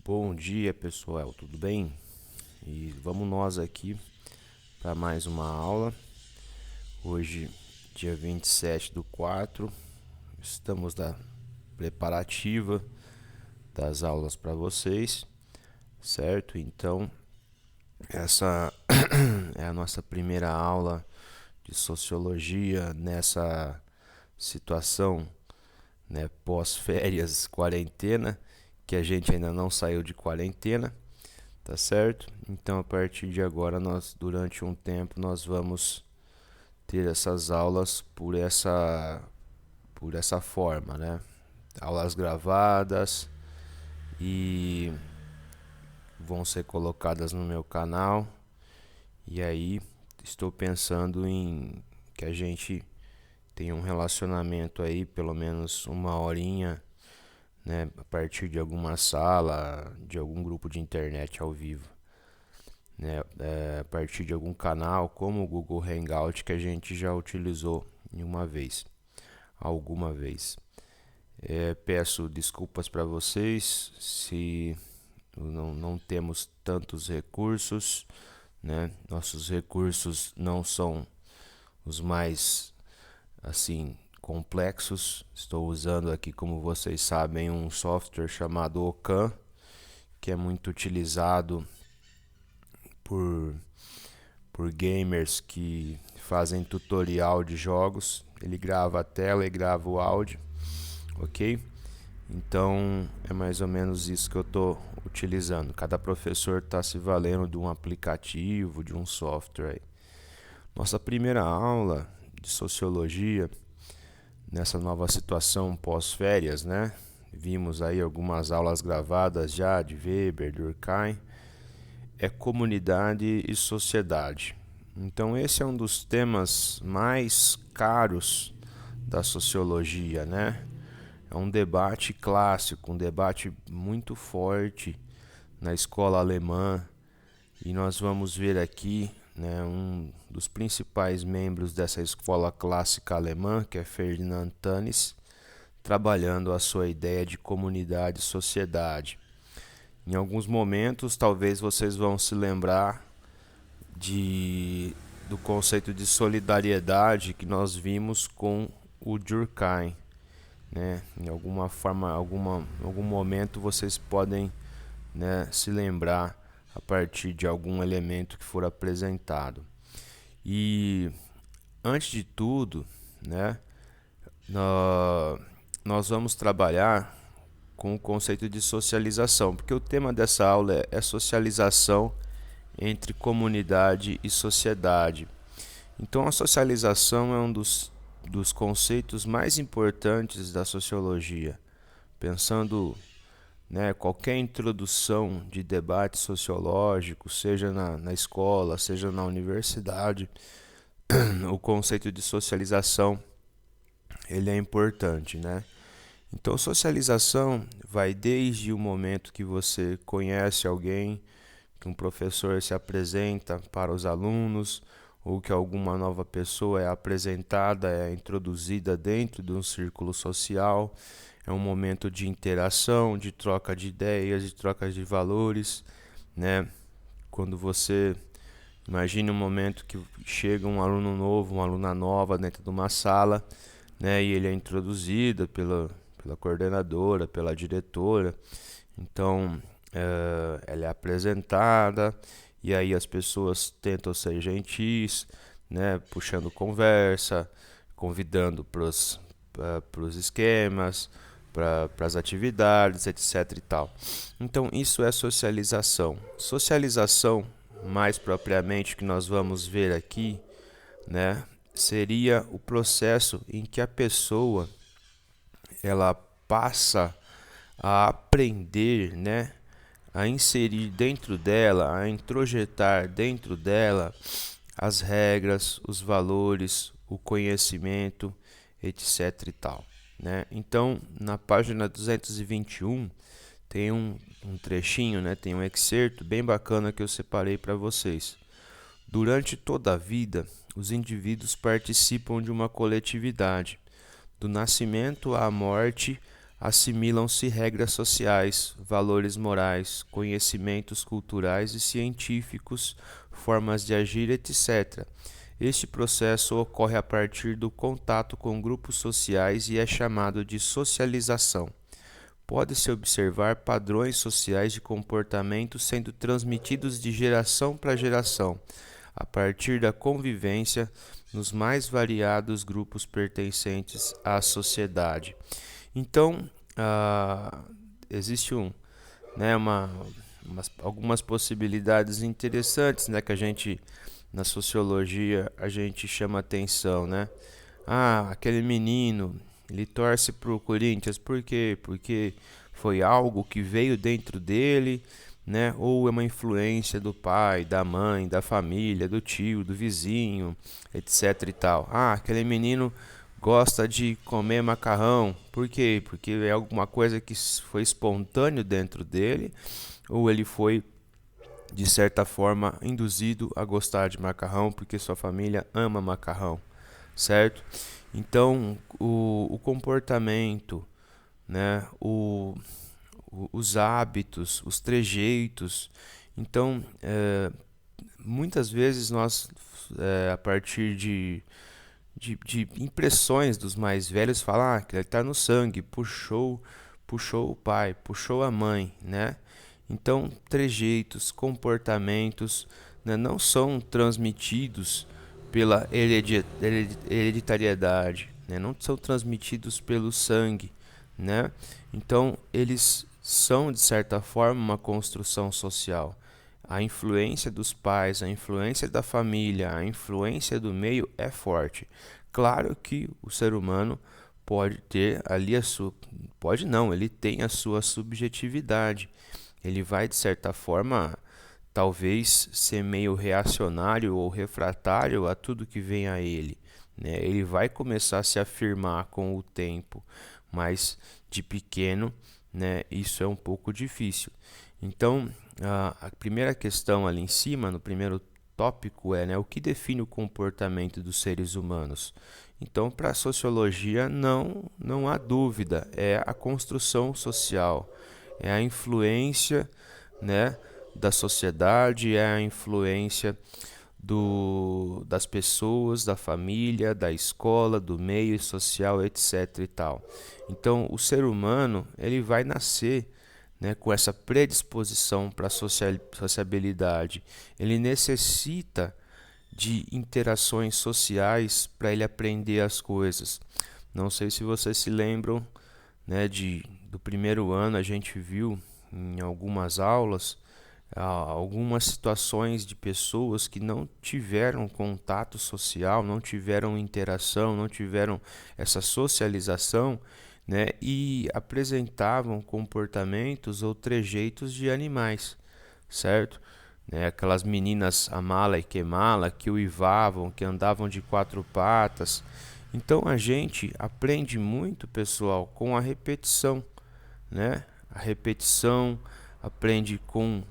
Bom dia, pessoal, tudo bem? E vamos nós aqui para mais uma aula. Hoje, dia 27/4, estamos na preparativa das aulas para vocês, certo? Então, essa é a nossa primeira aula de sociologia nessa situação, né, pós-férias, quarentena, que a gente ainda não saiu de quarentena. Tá certo? Então, a partir de agora, durante um tempo, nós vamos ter essas aulas por essa forma, né? Aulas gravadas e vão ser colocadas no meu canal. E aí, estou pensando em que a gente tenha um relacionamento aí, pelo menos uma horinha, né? A partir de alguma sala, de algum grupo de internet ao vivo. Né, a partir de algum canal como o Google Hangout que a gente já utilizou alguma vez. Peço desculpas para vocês se não temos tantos recursos, né? Nossos recursos não são os mais assim complexos. Estou usando aqui, como vocês sabem, um software chamado Ocam, que é muito utilizado por gamers que fazem tutorial de jogos. Ele grava a tela e grava o áudio, ok? Então é mais ou menos isso que eu estou utilizando. Cada professor está se valendo de um aplicativo, de um software. Nossa primeira aula de sociologia nessa nova situação pós-férias, né? Vimos aí algumas aulas gravadas já de Weber, Durkheim. É comunidade e sociedade. Então esse é um dos temas mais caros da sociologia, né? É um debate clássico, um debate muito forte na escola alemã, e nós vamos ver aqui, né, um dos principais membros dessa escola clássica alemã, que é Ferdinand Tönnies, trabalhando a sua ideia de comunidade e sociedade. Em alguns momentos, talvez vocês vão se lembrar do conceito de solidariedade que nós vimos com o Durkheim, né? Em alguma forma, algum momento vocês podem, né, se lembrar a partir de algum elemento que for apresentado. E antes de tudo, né, nós vamos trabalhar com o conceito de socialização, porque o tema dessa aula é socialização entre comunidade e sociedade. Então, a socialização é um dos conceitos mais importantes da sociologia. Pensando, né, qualquer introdução de debate sociológico, seja na escola, seja na universidade, o conceito de socialização ele é importante, né? Então, socialização vai desde o momento que você conhece alguém, que um professor se apresenta para os alunos, ou que alguma nova pessoa é apresentada, é introduzida dentro de um círculo social. É um momento de interação, de troca de ideias, de troca de valores, né? Quando você imagina um momento que chega um aluno novo, uma aluna nova dentro de uma sala, né? E ele é introduzido pela coordenadora, pela diretora. Então, ela é apresentada e aí as pessoas tentam ser gentis, né, puxando conversa, convidando para os esquemas, para as atividades, etc. e tal. Então, isso é socialização. Socialização, mais propriamente, que nós vamos ver aqui, né, seria o processo em que a pessoa ela passa a aprender, né, a inserir dentro dela, a introjetar dentro dela as regras, os valores, o conhecimento, etc. e tal, né? Então, na página 221 tem um trechinho, né? Tem um excerto bem bacana que eu separei para vocês. Durante toda a vida, os indivíduos participam de uma coletividade. Do nascimento à morte, assimilam-se regras sociais, valores morais, conhecimentos culturais e científicos, formas de agir, etc. Este processo ocorre a partir do contato com grupos sociais e é chamado de socialização. Pode-se observar padrões sociais de comportamento sendo transmitidos de geração para geração, a partir da convivência nos mais variados grupos pertencentes à sociedade. Então, existe algumas possibilidades interessantes, né, que a gente, na sociologia, a gente chama atenção, né? Aquele menino, ele torce pro Corinthians, por quê? Porque foi algo que veio dentro dele, né? Ou é uma influência do pai, da mãe, da família, do tio, do vizinho, etc e tal. Aquele menino gosta de comer macarrão, por quê? Porque é alguma coisa que foi espontâneo dentro dele, ou ele foi, de certa forma, induzido a gostar de macarrão porque sua família ama macarrão, certo? Então, o comportamento, né, os hábitos, os trejeitos. Então, muitas vezes nós, a partir de impressões dos mais velhos, falam que ele está no sangue, puxou o pai, puxou a mãe, né? Então, trejeitos, comportamentos, né, não são transmitidos pela hereditariedade, né? Não são transmitidos pelo sangue, né? Então, eles são, de certa forma, uma construção social. A influência dos pais, a influência da família, a influência do meio é forte. Claro que o ser humano pode ter ali a sua... Pode não, ele tem a sua subjetividade. Ele vai, de certa forma, talvez ser meio reacionário ou refratário a tudo que vem a ele, né? Ele vai começar a se afirmar com o tempo, mas de pequeno, né, isso é um pouco difícil. Então, a primeira questão ali em cima, no primeiro tópico, é, né, o que define o comportamento dos seres humanos? Então, para a sociologia, não há dúvida, é a construção social, é a influência, né, da sociedade, é a influência das pessoas, da família, da escola, do meio social, etc. e tal. Então, o ser humano ele vai nascer, né, com essa predisposição para a sociabilidade. Ele necessita de interações sociais para ele aprender as coisas. Não sei se vocês se lembram, né, do primeiro ano, a gente viu em algumas aulas algumas situações de pessoas que não tiveram contato social, não tiveram interação, não tiveram essa socialização, né, e apresentavam comportamentos ou trejeitos de animais, certo? Né, aquelas meninas Amala e Kemala que uivavam, que andavam de quatro patas. Então a gente aprende muito, pessoal, com a repetição, né? A repetição, aprende com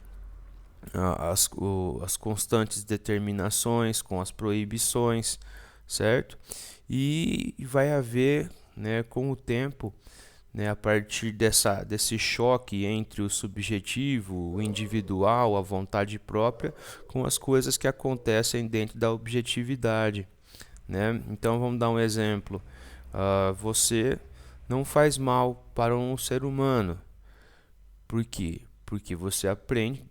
as constantes determinações, com as proibições, certo? E vai haver, né, com o tempo, né, a partir desse choque entre o subjetivo, o individual, a vontade própria, com as coisas que acontecem dentro da objetividade, né? Então vamos dar um exemplo. Você não faz mal para um ser humano. Por quê? Porque você aprende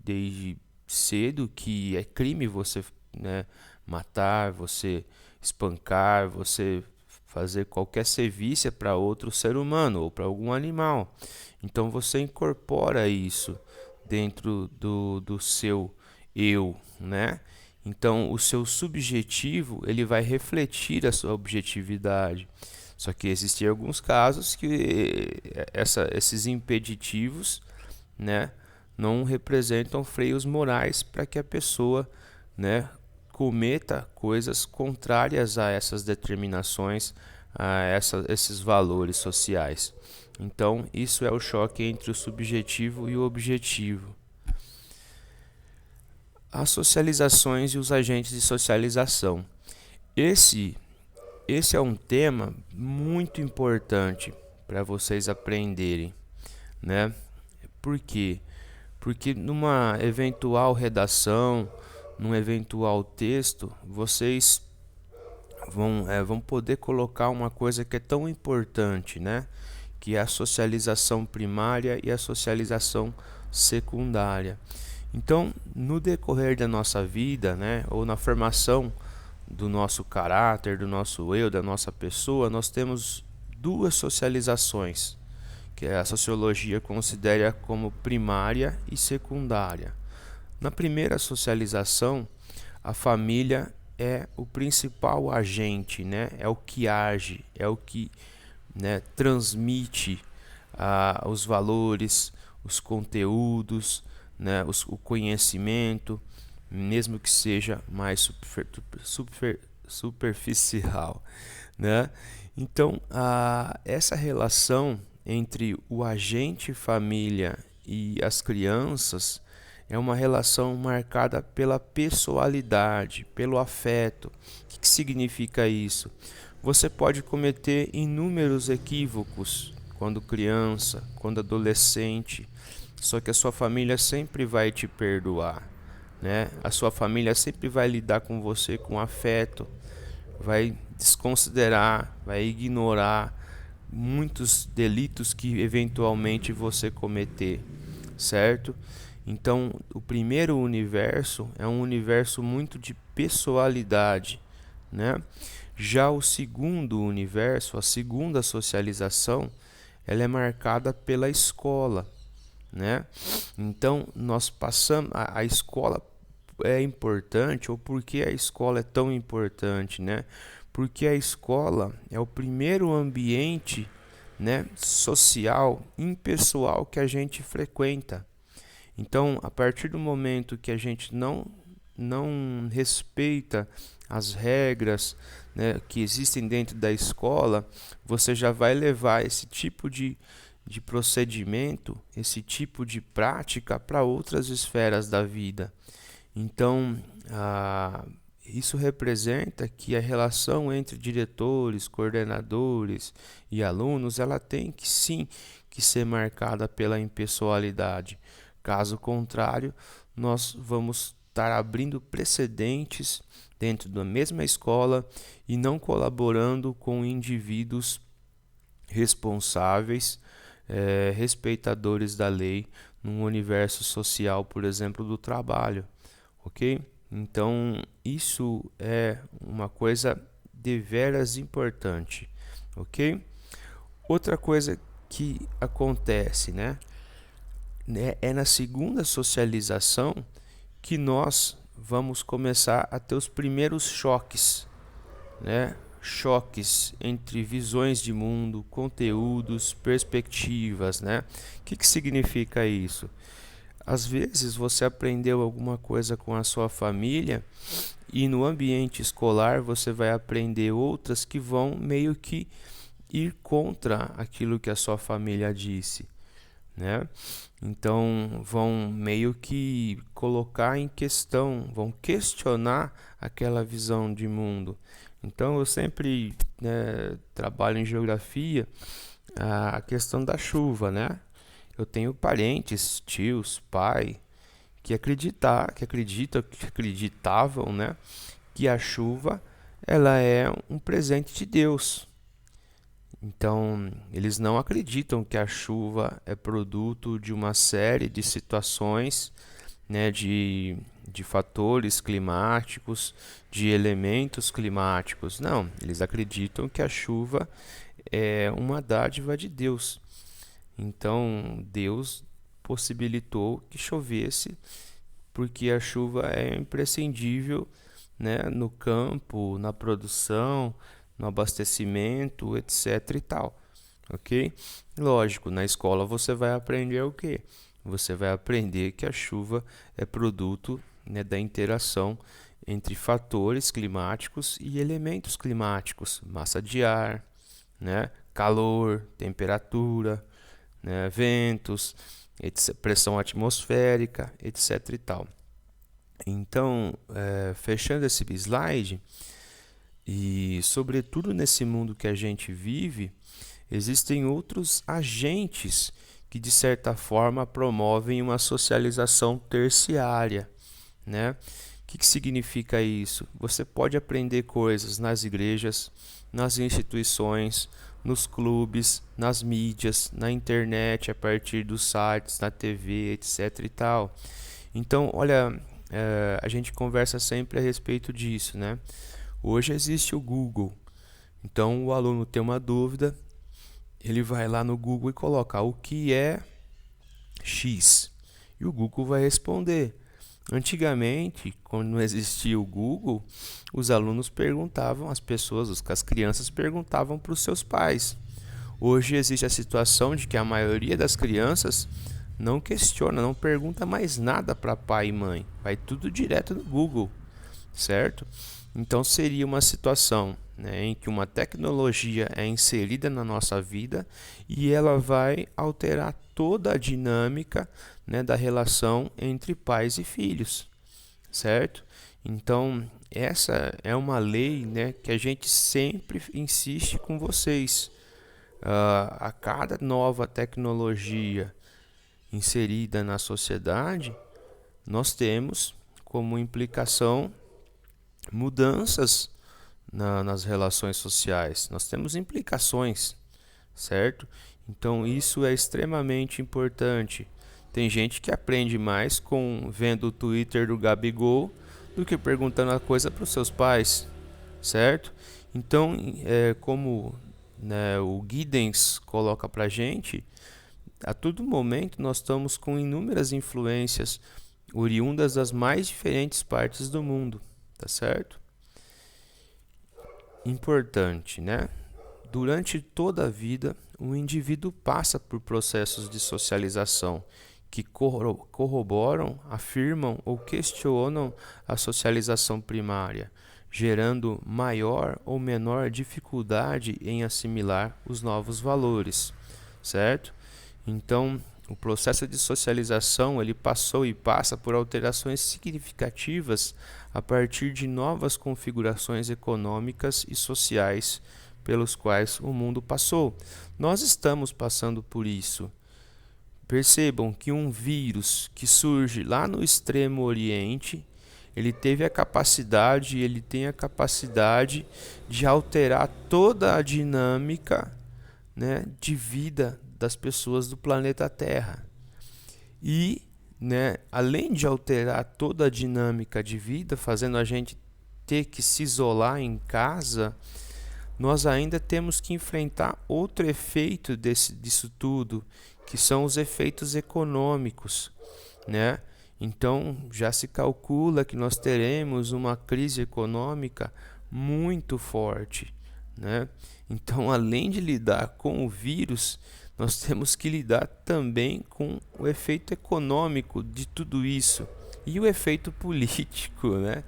desde cedo que é crime você, né, matar, você espancar, você fazer qualquer servícia para outro ser humano ou para algum animal. Então você incorpora isso dentro do seu eu, né? Então o seu subjetivo ele vai refletir a sua objetividade. Só que existem alguns casos que esses impeditivos, né, não representam freios morais para que a pessoa, né, cometa coisas contrárias a essas determinações, esses valores sociais. Então, isso é o choque entre o subjetivo e o objetivo. As socializações e os agentes de socialização. Esse é um tema muito importante, para vocês aprenderem, né? Por quê? Porque numa eventual redação, num eventual texto, vocês vão poder colocar uma coisa que é tão importante, né? Que é a socialização primária e a socialização secundária. Então, no decorrer da nossa vida, né, ou na formação do nosso caráter, do nosso eu, da nossa pessoa, nós temos duas socializações, que a sociologia considera como primária e secundária. Na primeira socialização, a família é o principal agente, né? É o que age, é o que, né, transmite os valores, os conteúdos, né, o conhecimento, mesmo que seja mais superficial, né? Então, essa relação entre o agente família e as crianças é uma relação marcada pela pessoalidade, pelo afeto. O que significa isso? Você pode cometer inúmeros equívocos quando criança, quando adolescente, só que a sua família sempre vai te perdoar, né? A sua família sempre vai lidar com você com afeto, vai desconsiderar, vai ignorar muitos delitos que eventualmente você cometer, certo? Então, o primeiro universo é um universo muito de pessoalidade, né? Já o segundo universo, a segunda socialização, ela é marcada pela escola, né? Então, nós passamos a escola é importante, ou por que a escola é tão importante, né? Porque a escola é o primeiro ambiente, né, social, impessoal que a gente frequenta. Então, a partir do momento que a gente não respeita as regras, né, que existem dentro da escola, você já vai levar esse tipo de procedimento, esse tipo de prática para outras esferas da vida. Então, isso representa que a relação entre diretores, coordenadores e alunos, ela tem que sim que ser marcada pela impessoalidade. Caso contrário, nós vamos estar abrindo precedentes dentro da mesma escola e não colaborando com indivíduos responsáveis, respeitadores da lei, num universo social, por exemplo, do trabalho, ok? Então, isso é uma coisa deveras importante, ok? Outra coisa que acontece, né, é na segunda socialização que nós vamos começar a ter os primeiros choques, né? Choques entre visões de mundo, conteúdos, perspectivas, né? O que significa isso? Às vezes você aprendeu alguma coisa com a sua família e no ambiente escolar você vai aprender outras que vão meio que ir contra aquilo que a sua família disse, né? Então vão meio que colocar em questão, vão questionar aquela visão de mundo. Então eu sempre, né, trabalho em geografia a questão da chuva, né? Eu tenho parentes, tios, pai que acreditavam, né, que a chuva ela é um presente de Deus. Então, eles não acreditam que a chuva é produto de uma série de situações, né, de fatores climáticos, de elementos climáticos. Não, eles acreditam que a chuva é uma dádiva de Deus. Então, Deus possibilitou que chovesse, porque a chuva é imprescindível, né, no campo, na produção, no abastecimento, etc e tal, ok? Lógico, na escola você vai aprender o quê? Você vai aprender que a chuva é produto, né, da interação entre fatores climáticos e elementos climáticos, massa de ar, né, calor, temperatura, né, ventos, pressão atmosférica, etc e tal. Então, fechando esse slide, e sobretudo nesse mundo que a gente vive, existem outros agentes que de certa forma promovem uma socialização terciária, né? O que significa isso? Você pode aprender coisas nas igrejas, nas instituições, nos clubes, nas mídias, na internet, a partir dos sites, na TV, etc e tal. Então, olha, a gente conversa sempre a respeito disso, né? Hoje existe o Google. Então, o aluno tem uma dúvida, ele vai lá no Google e coloca o que é X. E o Google vai responder. Antigamente, quando não existia o Google, os alunos perguntavam, as crianças perguntavam para os seus pais. Hoje existe a situação de que a maioria das crianças não questiona, não pergunta mais nada para pai e mãe. Vai tudo direto no Google, certo? Então seria uma situação, né, em que uma tecnologia é inserida na nossa vida e ela vai alterar toda a dinâmica, né, da relação entre pais e filhos, certo? Então essa é uma lei, né, que a gente sempre insiste com vocês. A cada nova tecnologia inserida na sociedade, nós temos como implicação mudanças nas relações sociais. Nós temos implicações, certo? Então isso é extremamente importante. Tem gente que aprende mais vendo o Twitter do Gabigol do que perguntando a coisa para os seus pais, certo? Então, como, né, o Giddens coloca para a gente, a todo momento nós estamos com inúmeras influências oriundas das mais diferentes partes do mundo, tá certo? Importante, né? Durante toda a vida, o indivíduo passa por processos de socialização que corroboram, afirmam ou questionam a socialização primária, gerando maior ou menor dificuldade em assimilar os novos valores, certo? Então, o processo de socialização ele passou e passa por alterações significativas a partir de novas configurações econômicas e sociais pelos quais o mundo passou. Nós estamos passando por isso. Percebam que um vírus que surge lá no Extremo Oriente, ele tem a capacidade de alterar toda a dinâmica, né, de vida das pessoas do planeta Terra. E, né, além de alterar toda a dinâmica de vida, fazendo a gente ter que se isolar em casa, nós ainda temos que enfrentar outro efeito disso tudo, que são os efeitos econômicos, né? Então, já se calcula que nós teremos uma crise econômica muito forte, né? Então, além de lidar com o vírus, nós temos que lidar também com o efeito econômico de tudo isso e o efeito político, né?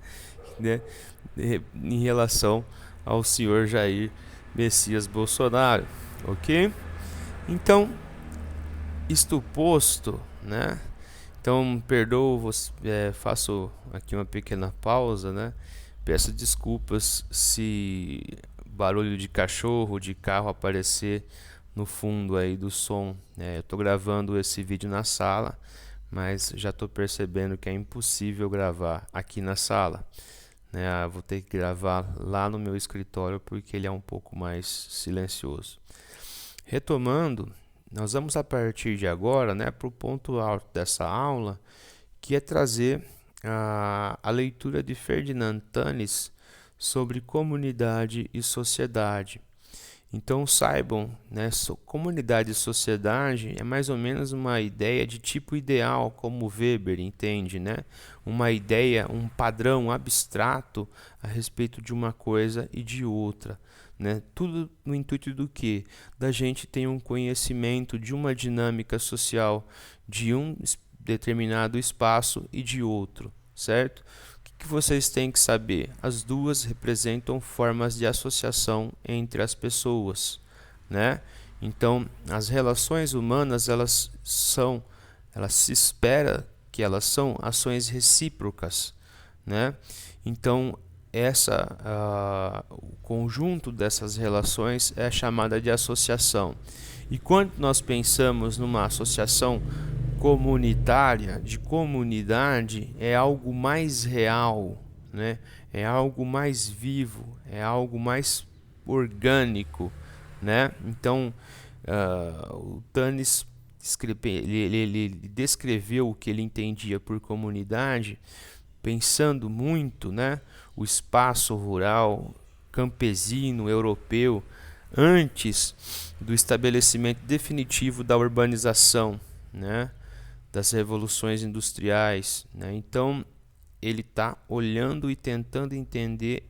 Em relação ao senhor Jair Messias Bolsonaro, ok? Então, isto posto, né? Então, perdoo, faço aqui uma pequena pausa, né? Peço desculpas se barulho de cachorro, de carro aparecer no fundo aí do som, né? Eu estou gravando esse vídeo na sala, mas já estou percebendo que é impossível gravar aqui na sala, né? Vou ter que gravar lá no meu escritório porque ele é um pouco mais silencioso. Retomando, nós vamos a partir de agora, né, para o ponto alto dessa aula, que é trazer a leitura de Ferdinand Tönnies sobre comunidade e sociedade. Então saibam, né, comunidade e sociedade é mais ou menos uma ideia de tipo ideal, como Weber entende, né? Uma ideia, um padrão abstrato a respeito de uma coisa e de outra, né? Tudo no intuito do quê? Da gente ter um conhecimento de uma dinâmica social de um determinado espaço e de outro, certo? Que vocês têm que saber? As duas representam formas de associação entre as pessoas, né? Então, as relações humanas, elas se espera que elas são ações recíprocas, né? Então, o conjunto dessas relações é chamada de associação. E quando nós pensamos numa associação comunitária, de comunidade, é algo mais real, né? É algo mais vivo, é algo mais orgânico, né? Então, o Tanis ele descreveu o que ele entendia por comunidade, pensando muito, né, o espaço rural, campesino, europeu, antes do estabelecimento definitivo da urbanização, né, das revoluções industriais, né? Então, ele está olhando e tentando entender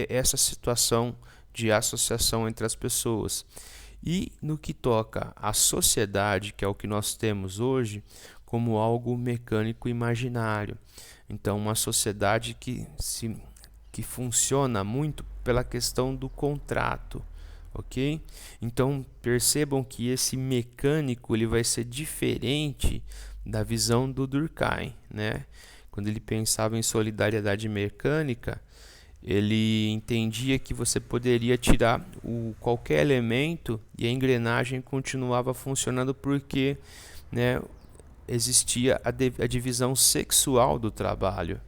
essa situação de associação entre as pessoas. E no que toca à sociedade, que é o que nós temos hoje, como algo mecânico imaginário. Então, uma sociedade que funciona muito pela questão do contrato, ok? Então, percebam que esse mecânico ele vai ser diferente da visão do Durkheim, né? Quando ele pensava em solidariedade mecânica, ele entendia que você poderia tirar qualquer elemento e a engrenagem continuava funcionando porque, né, existia a divisão sexual do trabalho.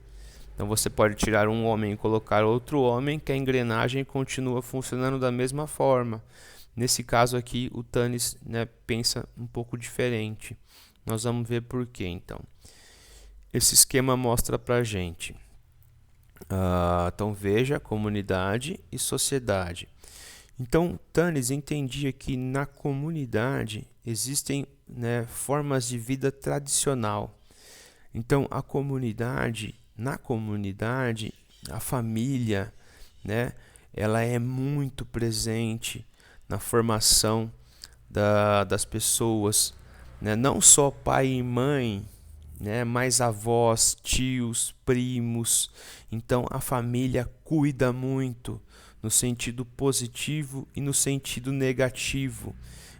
Então você pode tirar um homem e colocar outro homem que a engrenagem continua funcionando da mesma forma. Nesse caso aqui, o Tanis, né, pensa um pouco diferente. Nós vamos ver por quê, então. Esse esquema mostra para a gente. Então veja, comunidade e sociedade. Então Tanis entendia que na comunidade existem, né, formas de vida tradicional. Então na comunidade, a família, né, ela é muito presente na formação das pessoas, né? Não só pai e mãe, né, mas avós, tios, primos. Então a família cuida muito no sentido positivo e no sentido negativo.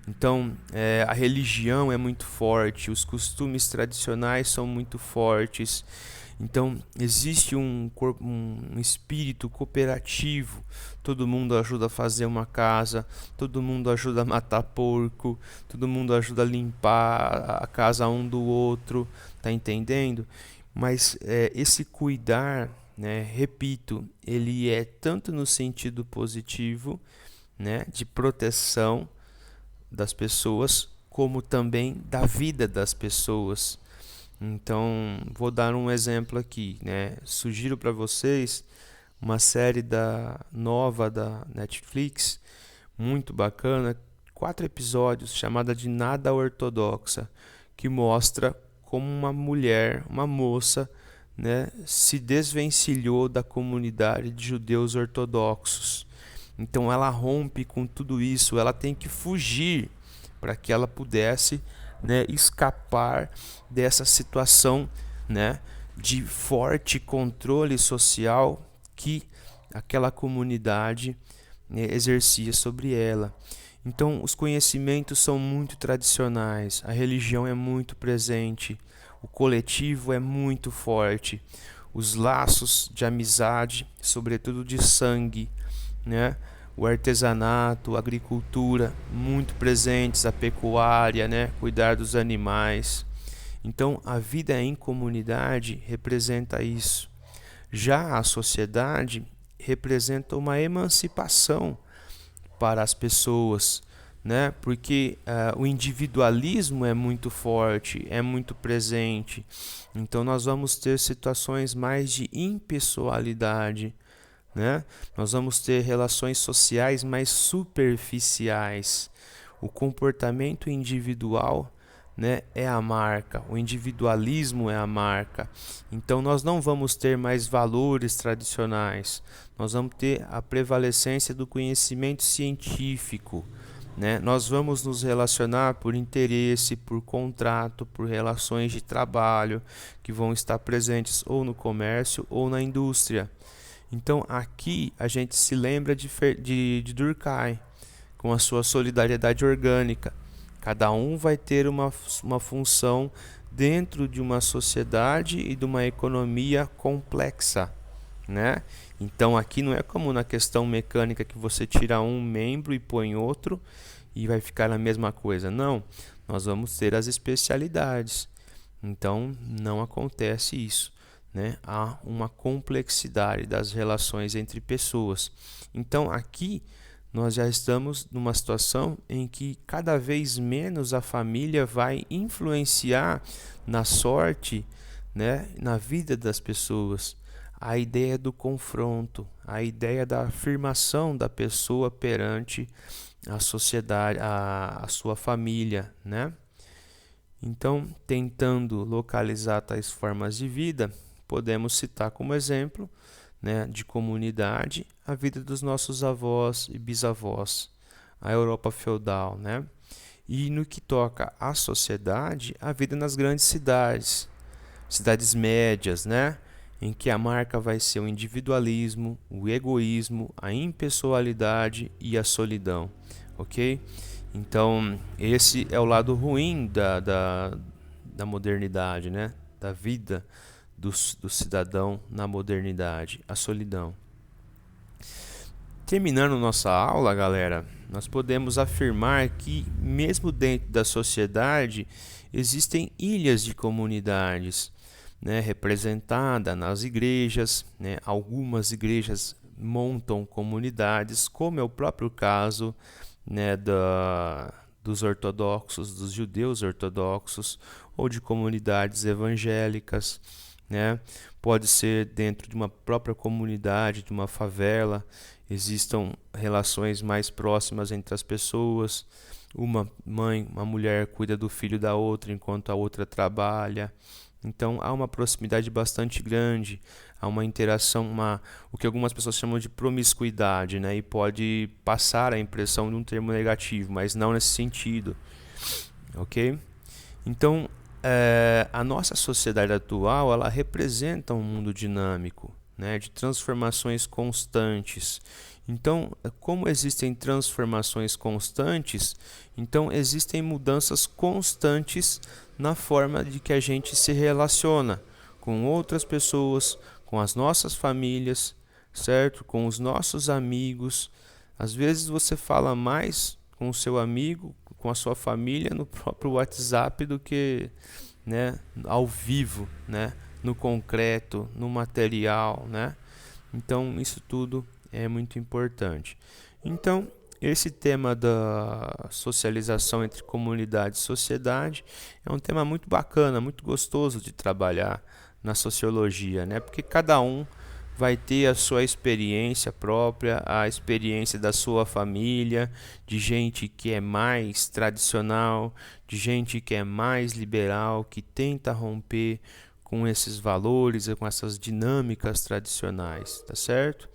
Então a religião é muito forte, os costumes tradicionais são muito fortes. Então existe um espírito cooperativo. Todo mundo ajuda a fazer uma casa, todo mundo ajuda a matar porco, todo mundo ajuda a limpar a casa um do outro, tá entendendo? Mas esse cuidar, né, repito, ele é tanto no sentido positivo, né, de proteção das pessoas, como também da vida das pessoas. Então, vou dar um exemplo aqui, né? Sugiro para vocês uma série nova da Netflix, muito bacana, 4 episódios, chamada de Nada Ortodoxa, que mostra como uma mulher, uma moça, né, se desvencilhou da comunidade de judeus ortodoxos. Então ela rompe com tudo isso, ela tem que fugir para que ela pudesse, né, escapar dessa situação, né, de forte controle social que aquela comunidade, né, exercia sobre ela. Então os conhecimentos são muito tradicionais, a religião é muito presente, o coletivo é muito forte, os laços de amizade, sobretudo de sangue, né? O artesanato, a agricultura, muito presentes, a pecuária, né? Cuidar dos animais. Então, a vida em comunidade representa isso. Já a sociedade representa uma emancipação para as pessoas, né? Porque o individualismo é muito forte, é muito presente. Então, nós vamos ter situações mais de impessoalidade, né? Nós vamos ter relações sociais mais superficiais. O comportamento individual, né, é a marca, o individualismo é a marca. Então nós não vamos ter mais valores tradicionais, nós vamos ter a prevalecência do conhecimento científico, né? Nós vamos nos relacionar por interesse, por contrato, por relações de trabalho que vão estar presentes ou no comércio ou na indústria. Então aqui a gente se lembra de Durkheim com a sua solidariedade orgânica. Cada um vai ter uma função dentro de uma sociedade e de uma economia complexa, né? Então aqui não é como na questão mecânica que você tira um membro e põe outro e vai ficar a mesma coisa. Não, nós vamos ter as especialidades. Então não acontece isso, né? Há uma complexidade das relações entre pessoas. Então aqui nós já estamos numa situação em que cada vez menos a família vai influenciar na sorte, né, na vida das pessoas. A ideia do confronto, a ideia da afirmação da pessoa perante a sociedade, a sua família, né? Então, tentando localizar tais formas de vida, podemos citar como exemplo, né, de comunidade a vida dos nossos avós e bisavós, a Europa feudal, né? E no que toca à sociedade, a vida nas grandes cidades, cidades médias, né? Em que a marca vai ser o individualismo, o egoísmo, a impessoalidade e a solidão, ok? Então, esse é o lado ruim da modernidade, né? Da vida do cidadão na modernidade, a solidão. Terminando nossa aula, galera, nós podemos afirmar que, mesmo dentro da sociedade, existem ilhas de comunidades, né, representada nas igrejas, né? Algumas igrejas montam comunidades, como é o próprio caso, né, dos ortodoxos, dos judeus ortodoxos, ou de comunidades evangélicas, né? Pode ser dentro de uma própria comunidade, de uma favela, existam relações mais próximas entre as pessoas. Uma mãe, uma mulher cuida do filho da outra enquanto a outra trabalha. Então há uma proximidade bastante grande, há uma interação, o que algumas pessoas chamam de promiscuidade, né? E pode passar a impressão de um termo negativo, mas não nesse sentido, ok? Então, a nossa sociedade atual, ela representa um mundo dinâmico, né, de transformações constantes. Então, como existem transformações constantes, então existem mudanças constantes na forma de que a gente se relaciona com outras pessoas, com as nossas famílias, certo? Com os nossos amigos. Às vezes você fala mais com o seu amigo, com a sua família no próprio WhatsApp do que, né, ao vivo, né, no concreto, no material, né? Então isso tudo é muito importante. Então esse tema da socialização entre comunidade e sociedade é um tema muito bacana, muito gostoso de trabalhar na sociologia, né? Porque cada um vai ter a sua experiência própria, a experiência da sua família, de gente que é mais tradicional, de gente que é mais liberal, que tenta romper com esses valores e com essas dinâmicas tradicionais, tá certo?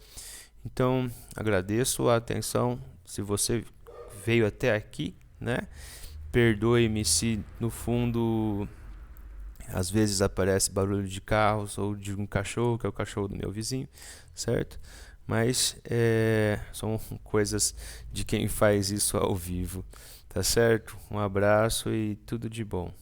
Então, agradeço a atenção. Se você veio até aqui, né? Perdoe-me se no fundo às vezes aparece barulho de carros ou de um cachorro, que é o cachorro do meu vizinho, certo? Mas são coisas de quem faz isso ao vivo, tá certo? Um abraço e tudo de bom.